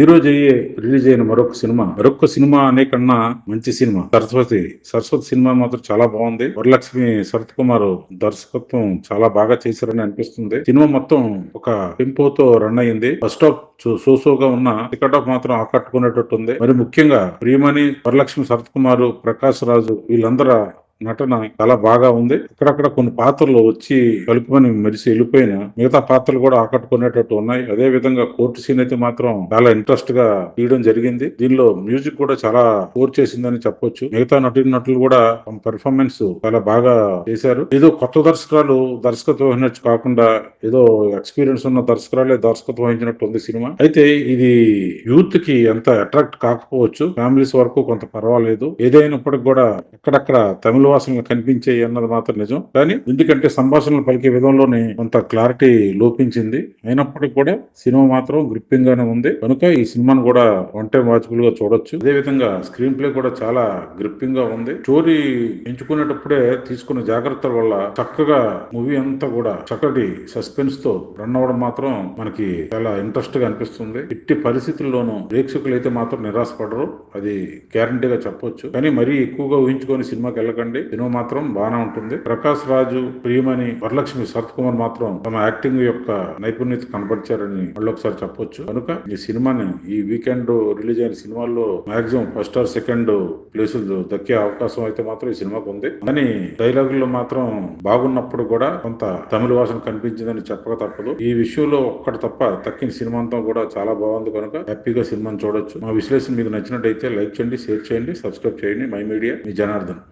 ఈ రోజు రిలీజ్ అయిన మరొక సినిమా అనే కన్నా మంచి సినిమా సరస్వతి సినిమా మాత్రం చాలా బాగుంది. వరలక్ష్మి శరత్ కుమార్ దర్శకత్వం చాలా బాగా చేశారని అనిపిస్తుంది. సినిమా మొత్తం ఒక టెంపోతో రన్ అయింది. ఫస్ట్ హాఫ్ సోసోగా ఉన్న సెకండ్ హాఫ్ మాత్రం ఆకట్టుకునేటట్టు ఉంది. మరి ముఖ్యంగా ప్రియమణి, వరలక్ష్మి శరత్ కుమార్, ప్రకాష్ రాజు వీళ్ళందరూ నటన చాలా బాగా ఉంది. అక్కడక్కడ కొన్ని పాత్రలు వచ్చి కలుపుకొని మెరిసి వెళ్ళిపోయిన మిగతా పాత్రలు కూడా ఆకట్టుకునేటట్టు ఉన్నాయి. అదే విధంగా కోర్టు సీన్ అయితే మాత్రం చాలా ఇంట్రెస్ట్ గా తీయడం జరిగింది. దీనిలో మ్యూజిక్ కూడా చాలా స్కోర్ చేసిందని చెప్పొచ్చు. మిగతా నటులు కూడా పెర్ఫార్మెన్స్ చాలా బాగా చేశారు. ఏదో కొత్త దర్శకత్వం వహించచ్చు కాకుండా ఏదో ఎక్స్పీరియన్స్ ఉన్న దర్శకురాలే దర్శకత్వం వహించినట్టు ఉంది సినిమా. అయితే ఇది యూత్ కి ఎంత అట్రాక్ట్ కాకపోవచ్చు, ఫ్యామిలీస్ వరకు కొంత పర్వాలేదు. ఏదైనప్పటికి కూడా అక్కడక్కడ తమిళ వాసనలు కనిపించాయి అన్నది మాత్రం నిజం. కానీ ఎందుకంటే సంభాషణలు పలికే విధంలోనే కొంత క్లారిటీ లోపించింది. అయినప్పటికీ కూడా సినిమా మాత్రం గ్రిప్పింగ్ గానే ఉంది. కనుక ఈ సినిమాను కూడా వన్ టైం వాచబుల్ గా చూడొచ్చు. అదే విధంగా స్క్రీన్ ప్లే కూడా చాలా గ్రిప్పింగ్ గా ఉంది. స్టోరీ ఎంచుకునేటప్పుడే తీసుకున్న జాగ్రత్తల వల్ల చక్కగా మూవీ అంతా కూడా చక్కటి సస్పెన్స్ తో రన్ అవ్వడం మాత్రం మనకి చాలా ఇంట్రెస్ట్ గా అనిపిస్తుంది. ఎట్టి పరిస్థితుల్లోనూ ప్రేక్షకులు అయితే మాత్రం నిరాశపడరు, అది గ్యారంటీగా చెప్పొచ్చు. కానీ మరీ ఎక్కువగా ఊహించుకొని సినిమాకి వెళ్ళకండి. సినిమా మాత్రం బాగానే ఉంటుంది. ప్రకాష్ రాజు, ప్రియమణి, వరలక్ష్మి శరత్ కుమార్ మాత్రం తమ యాక్టింగ్ యొక్క నైపుణ్యత కనబరిచారని మళ్ళీ ఒకసారి చెప్పొచ్చు. కనుక ఈ సినిమాని ఈ వీకెండ్ రిలీజ్ అయిన సినిమాల్లో మాక్సిమం ఫస్ట్ ఆర్ సెకండ్ ప్లేసులు దక్కే అవకాశం అయితే మాత్రం ఈ సినిమాకు ఉంది. కానీ డైలాగుల్లో మాత్రం బాగున్నప్పుడు కూడా కొంత తమిళ వాసన కనిపించిందని చెప్పక తప్పదు. ఈ విషయంలో ఒక్కటి తప్ప తక్కిన సినిమా అంతా కూడా చాలా బాగుంది. కనుక హ్యాపీగా సినిమాని చూడొచ్చు. మా విశ్లేషణ మీకు నచ్చినట్టయితే లైక్ చేయండి, షేర్ చేయండి, సబ్స్క్రైబ్ చేయండి. My media, me Janardhan.